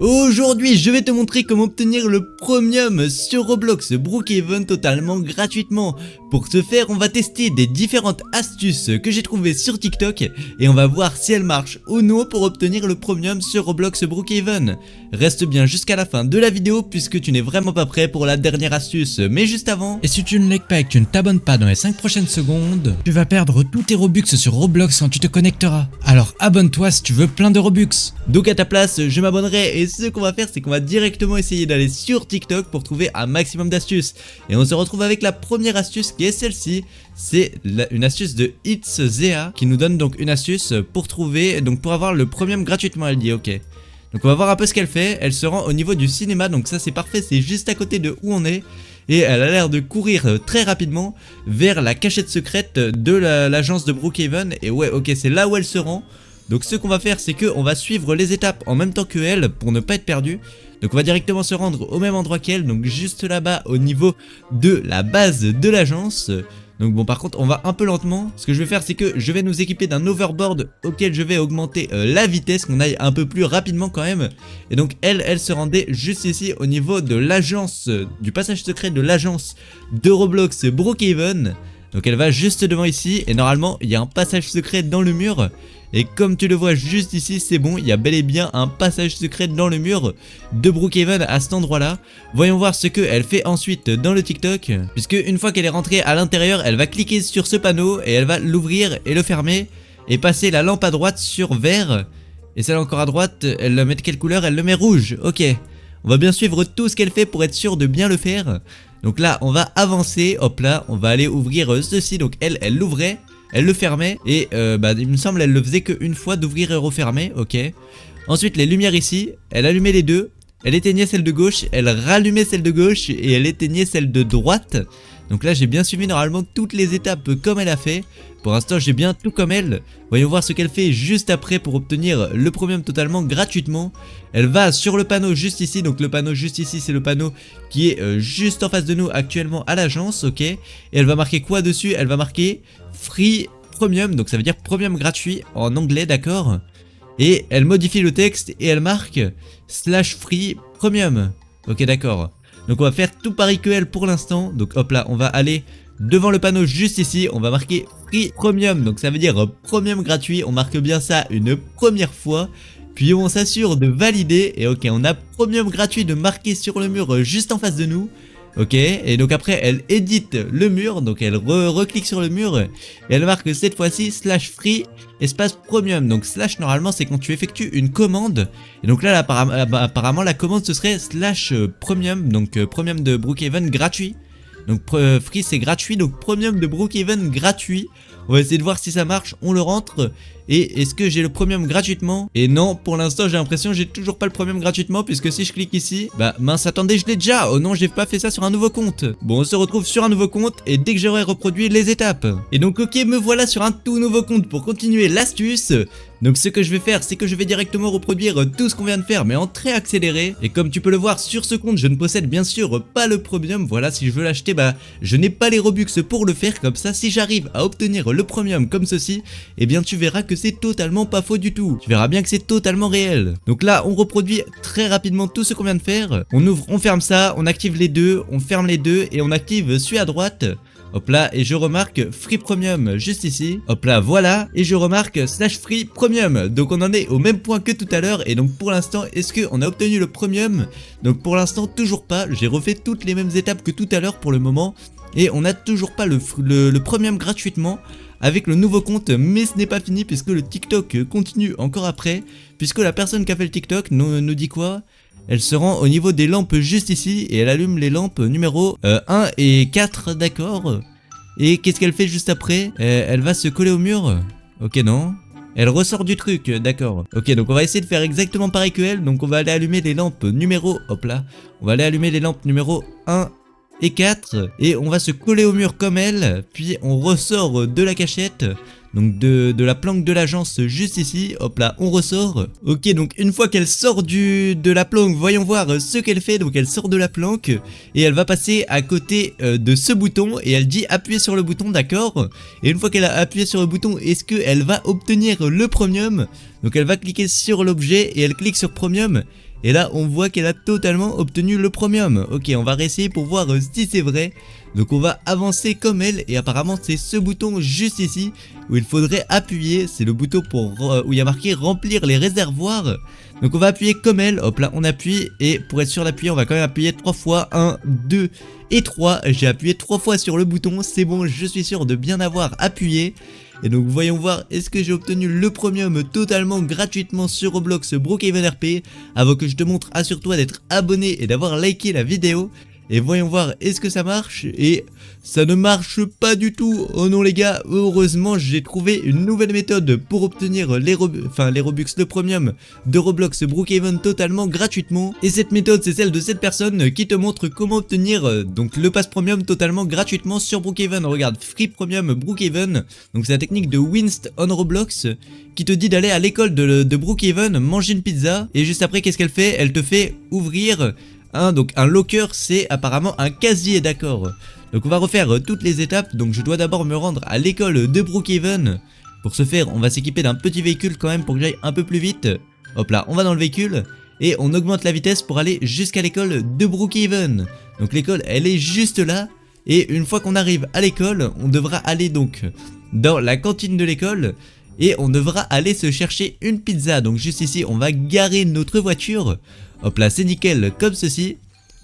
Aujourd'hui, je vais te montrer comment obtenir le premium sur Roblox Brookhaven totalement gratuitement. Pour ce faire, on va tester des différentes astuces que j'ai trouvées sur TikTok et on va voir si elles marchent ou non pour obtenir le premium sur Roblox Brookhaven. Reste bien jusqu'à la fin de la vidéo puisque tu n'es vraiment pas prêt pour la dernière astuce. Mais juste avant, et si tu ne likes pas et que tu ne t'abonnes pas dans les 5 prochaines secondes, tu vas perdre tous tes Robux sur Roblox quand tu te connecteras. Alors abonne-toi si tu veux plein de Robux. Donc à ta place, je m'abonnerai et ce qu'on va faire, c'est qu'on va directement essayer d'aller sur TikTok pour trouver un maximum d'astuces. Et on se retrouve avec la première astuce qui est celle-ci. C'est une astuce de Itzea qui nous donne donc une astuce pour trouver, donc pour avoir le premium gratuitement, elle dit ok. Donc on va voir un peu ce qu'elle fait. Elle se rend au niveau du cinéma, donc ça c'est parfait, c'est juste à côté de où on est. Et elle a l'air de courir très rapidement vers la cachette secrète de l'agence de Brookhaven. Et ouais, ok, c'est là où elle se rend. Donc ce qu'on va faire, c'est qu'on va suivre les étapes en même temps que elle pour ne pas être perdu. Donc on va directement se rendre au même endroit qu'elle, donc juste là-bas au niveau de la base de l'agence. Donc bon, par contre on va un peu lentement. Ce que je vais faire, c'est que je vais nous équiper d'un overboard auquel je vais augmenter la vitesse, qu'on aille un peu plus rapidement quand même. Et donc elle se rendait juste ici au niveau de l'agence, du passage secret de l'agence de Roblox Brookhaven. Donc elle va juste devant ici et normalement il y a un passage secret dans le mur. Et comme tu le vois juste ici, c'est bon, il y a bel et bien un passage secret dans le mur de Brookhaven à cet endroit là. Voyons voir ce qu'elle fait ensuite dans le TikTok. Puisque une fois qu'elle est rentrée à l'intérieur, elle va cliquer sur ce panneau et elle va l'ouvrir et le fermer. Et passer la lampe à droite sur vert. Et celle encore à droite, elle le met de quelle couleur? Elle le met rouge, ok. On va bien suivre tout ce qu'elle fait pour être sûr de bien le faire. Donc là, on va avancer, hop là, on va aller ouvrir ceci. Donc elle l'ouvrait. Elle le fermait et il me semble elle le faisait qu'une fois d'ouvrir et refermer, ok. Ensuite les lumières ici, elle allumait les deux, elle éteignait celle de gauche, elle rallumait celle de gauche et elle éteignait celle de droite. Donc là j'ai bien suivi normalement toutes les étapes comme elle a fait. Pour l'instant j'ai bien tout comme elle. Voyons voir ce qu'elle fait juste après pour obtenir le premium totalement gratuitement. Elle va sur le panneau juste ici, donc le panneau juste ici c'est le panneau qui est juste en face de nous actuellement à l'agence, ok. Et elle va marquer quoi dessus? Elle va marquer Free Premium, donc ça veut dire premium gratuit en anglais, d'accord. Et elle modifie le texte et elle marque /free premium, ok d'accord. Donc on va faire tout pareil que elle pour l'instant. Donc hop là, on va aller devant le panneau juste ici, on va marquer Free Premium, donc ça veut dire premium gratuit. On marque bien ça une première fois, puis on s'assure de valider. Et ok, on a premium gratuit de marquer sur le mur juste en face de nous. Ok, et donc après elle édite le mur, donc elle reclique sur le mur et elle marque cette fois-ci /free espace premium. Donc slash normalement c'est quand tu effectues une commande. Et donc là apparemment la commande ce serait /premium, donc premium de Brookhaven gratuit. Donc free c'est gratuit, donc premium de Brookhaven gratuit. On va essayer de voir si ça marche, on le rentre. Et est-ce que j'ai le premium gratuitement? Et non, pour l'instant j'ai l'impression que j'ai toujours pas le premium gratuitement. Puisque si je clique ici, bah mince, attendez, je l'ai déjà. Oh non, j'ai pas fait ça sur un nouveau compte. Bon, on se retrouve sur un nouveau compte et dès que j'aurai reproduit les étapes. Et donc ok, me voilà sur un tout nouveau compte pour continuer l'astuce. Donc ce que je vais faire, c'est que je vais directement reproduire tout ce qu'on vient de faire, mais en très accéléré. Et comme tu peux le voir sur ce compte, je ne possède bien sûr pas le premium. Voilà, si je veux l'acheter, bah je n'ai pas les Robux pour le faire. Comme ça, si j'arrive à obtenir le premium comme ceci, eh bien tu verras que c'est totalement pas faux du tout. Tu verras bien que c'est totalement réel. Donc là, on reproduit très rapidement tout ce qu'on vient de faire. On ouvre, on ferme ça, on active les deux, on ferme les deux et on active celui à droite. Hop là, et je remarque Free Premium juste ici. Hop là, voilà. Et je remarque /free Premium. Donc on en est au même point que tout à l'heure. Et donc pour l'instant, est-ce qu'on a obtenu le premium? Donc pour l'instant, toujours pas. J'ai refait toutes les mêmes étapes que tout à l'heure pour le moment. Et on n'a toujours pas le premium gratuitement avec le nouveau compte. Mais ce n'est pas fini puisque le TikTok continue encore après. Puisque la personne qui a fait le TikTok nous dit quoi? Elle se rend au niveau des lampes juste ici et elle allume les lampes numéro 1 et 4, d'accord. Et qu'est-ce qu'elle fait juste après? Elle va se coller au mur. Ok, non. Elle ressort du truc, d'accord. Ok, donc on va essayer de faire exactement pareil que elle. Donc on va aller allumer les lampes numéro... Hop là. On va aller allumer les lampes numéro 1 et 4. Et on va se coller au mur comme elle. Puis on ressort de la cachette. Donc de la planque de l'agence juste ici, hop là, on ressort. Ok, donc une fois qu'elle sort de la planque, voyons voir ce qu'elle fait. Donc elle sort de la planque et elle va passer à côté de ce bouton et elle dit appuyer sur le bouton, d'accord. Et une fois qu'elle a appuyé sur le bouton, est-ce qu'elle va obtenir le premium? Donc elle va cliquer sur l'objet et elle clique sur premium. Et là on voit qu'elle a totalement obtenu le premium. Ok, on va réessayer pour voir si c'est vrai. Donc on va avancer comme elle et apparemment c'est ce bouton juste ici où il faudrait appuyer. C'est le bouton où il y a marqué remplir les réservoirs. Donc on va appuyer comme elle, hop là on appuie et pour être sûr d'appuyer on va quand même appuyer 3 fois, 1, 2 et 3. J'ai appuyé 3 fois sur le bouton, c'est bon, je suis sûr de bien avoir appuyé. Et donc voyons voir est-ce que j'ai obtenu le premium totalement gratuitement sur Roblox Brookhaven RP. Avant que je te montre, assure-toi d'être abonné et d'avoir liké la vidéo. Et voyons voir est-ce que ça marche. Et ça ne marche pas du tout. Oh non les gars, heureusement j'ai trouvé une nouvelle méthode pour obtenir les Robux, le premium de Roblox Brookhaven totalement gratuitement. Et cette méthode c'est celle de cette personne qui te montre comment obtenir donc le pass premium totalement gratuitement sur Brookhaven. Regarde, Free Premium Brookhaven. Donc c'est la technique de Winst on Roblox qui te dit d'aller à l'école de Brookhaven, manger une pizza. Et juste après qu'est-ce qu'elle fait? Elle te fait ouvrir donc un locker, c'est apparemment un casier, d'accord. Donc on va refaire toutes les étapes. Donc je dois d'abord me rendre à l'école de Brookhaven. Pour ce faire on va s'équiper d'un petit véhicule quand même pour que j'aille un peu plus vite. Hop là, on va dans le véhicule et on augmente la vitesse pour aller jusqu'à l'école de Brookhaven. Donc l'école elle est juste là. Et une fois qu'on arrive à l'école, on devra aller donc dans la cantine de l'école. Et on devra aller se chercher une pizza. Donc juste ici on va garer notre voiture. Hop là c'est nickel comme ceci.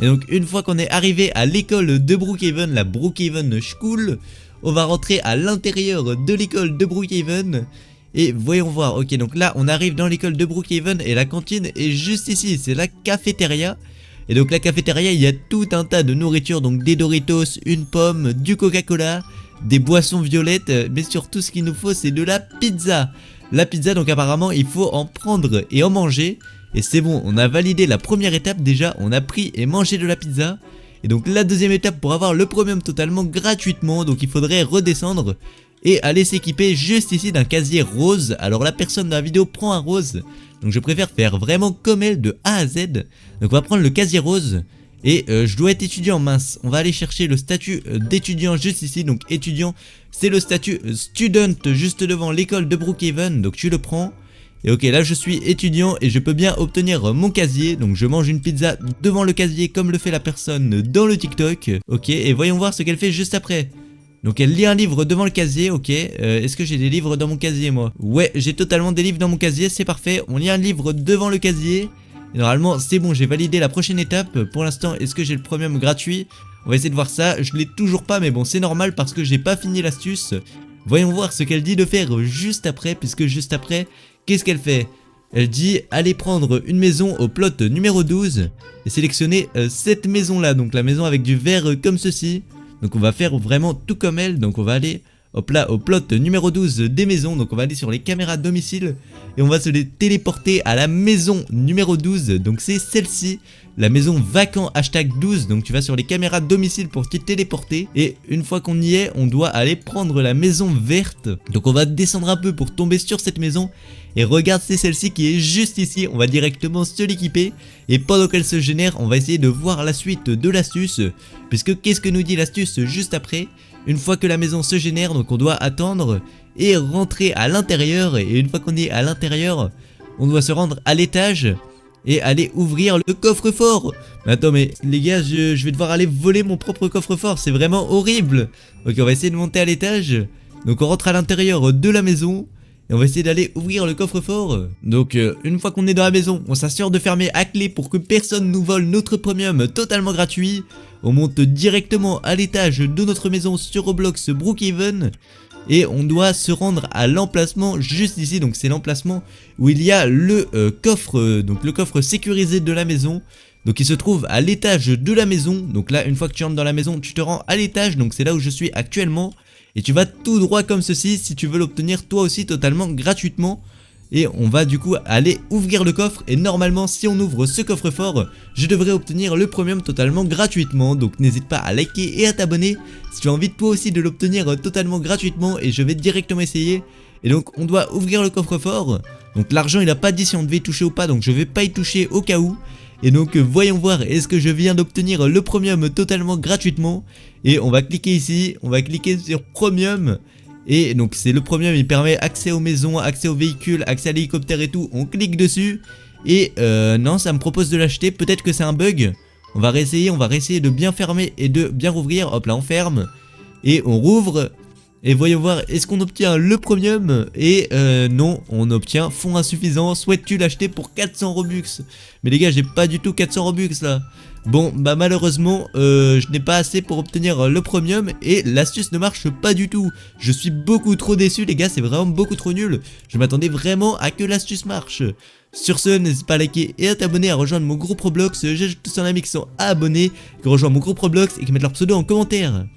Et donc une fois qu'on est arrivé à l'école de Brookhaven, la Brookhaven School, on va rentrer à l'intérieur de l'école de Brookhaven. Et voyons voir, ok donc là on arrive dans l'école de Brookhaven et la cantine est juste ici, c'est la cafétéria. Et donc la cafétéria il y a tout un tas de nourriture, donc des Doritos, une pomme, du Coca-Cola, des boissons violettes, mais surtout ce qu'il nous faut c'est de la pizza. La pizza donc apparemment il faut en prendre et en manger. Et c'est bon, on a validé la première étape déjà, on a pris et mangé de la pizza. Et donc la deuxième étape pour avoir le premium totalement gratuitement, donc il faudrait redescendre et aller s'équiper juste ici d'un casier rose. Alors la personne dans la vidéo prend un rose, donc je préfère faire vraiment comme elle de A à Z. Donc on va prendre le casier rose et je dois être étudiant, mince. On va aller chercher le statut d'étudiant juste ici, donc étudiant c'est le statut student juste devant l'école de Brookhaven, donc tu le prends. Et ok là je suis étudiant et je peux bien obtenir mon casier. Donc je mange une pizza devant le casier comme le fait la personne dans le TikTok. Ok, et voyons voir ce qu'elle fait juste après. Donc elle lit un livre devant le casier, ok. Est-ce que j'ai des livres dans mon casier moi? Ouais, j'ai totalement des livres dans mon casier, c'est parfait. On lit un livre devant le casier. Et normalement c'est bon, j'ai validé la prochaine étape. Pour l'instant est-ce que j'ai le premium gratuit? On va essayer de voir ça, je l'ai toujours pas mais bon c'est normal parce que j'ai pas fini l'astuce. Voyons voir ce qu'elle dit de faire juste après, puisque juste après, qu'est-ce qu'elle fait? Elle dit allez prendre une maison au plot numéro 12 et sélectionner cette maison là, donc la maison avec du verre comme ceci. Donc on va faire vraiment tout comme elle, donc on va aller hop là au plot numéro 12 des maisons. Donc on va aller sur les caméras domicile et on va se les téléporter à la maison numéro 12. Donc c'est celle-ci, la maison vacant #12. Donc tu vas sur les caméras domicile pour t'y téléporter. Et une fois qu'on y est, on doit aller prendre la maison verte. Donc on va descendre un peu pour tomber sur cette maison. Et regarde, c'est celle-ci qui est juste ici. On va directement se l'équiper. Et pendant qu'elle se génère, on va essayer de voir la suite de l'astuce. Puisque qu'est-ce que nous dit l'astuce juste après? Une fois que la maison se génère, donc on doit attendre et rentrer à l'intérieur. Et une fois qu'on est à l'intérieur, on doit se rendre à l'étage et aller ouvrir le coffre-fort. Mais attends, mais les gars, je vais devoir aller voler mon propre coffre-fort, c'est vraiment horrible. Ok, on va essayer de monter à l'étage. Donc on rentre à l'intérieur de la maison et on va essayer d'aller ouvrir le coffre-fort. Donc une fois qu'on est dans la maison, on s'assure de fermer à clé pour que personne nous vole notre premium totalement gratuit. On monte directement à l'étage de notre maison sur Roblox Brookhaven. Et on doit se rendre à l'emplacement juste ici. Donc c'est l'emplacement où il y a le coffre, donc le coffre sécurisé de la maison. Donc il se trouve à l'étage de la maison. Donc là une fois que tu rentres dans la maison, tu te rends à l'étage. Donc c'est là où je suis actuellement. Et tu vas tout droit comme ceci si tu veux l'obtenir toi aussi totalement gratuitement. Et on va du coup aller ouvrir le coffre. Et normalement si on ouvre ce coffre fort, je devrais obtenir le premium totalement gratuitement. Donc n'hésite pas à liker et à t'abonner si tu as envie toi aussi de l'obtenir totalement gratuitement. Et je vais directement essayer. Et donc on doit ouvrir le coffre fort. Donc l'argent il a pas dit si on devait y toucher ou pas, donc je vais pas y toucher au cas où. Et donc voyons voir, est-ce que je viens d'obtenir le premium totalement gratuitement. Et on va cliquer ici, on va cliquer sur premium. Et donc c'est le premium, il permet accès aux maisons, accès aux véhicules, accès à l'hélicoptère et tout. On clique dessus Et non, ça me propose de l'acheter, peut-être que c'est un bug. On va réessayer de bien fermer et de bien rouvrir. Hop là, on ferme et on rouvre. Et voyons voir, est-ce qu'on obtient le premium? Et non, on obtient fonds insuffisants. Souhaites-tu l'acheter pour 400 Robux? Mais les gars, j'ai pas du tout 400 Robux là. Bon, bah malheureusement, je n'ai pas assez pour obtenir le premium. Et l'astuce ne marche pas du tout. Je suis beaucoup trop déçu les gars, c'est vraiment beaucoup trop nul. Je m'attendais vraiment à que l'astuce marche. Sur ce, n'hésite pas à liker et à t'abonner, à rejoindre mon groupe Roblox. J'ajoute tous un ami qui sont abonnés, qui rejoignent mon groupe Roblox et qui mettent leur pseudo en commentaire.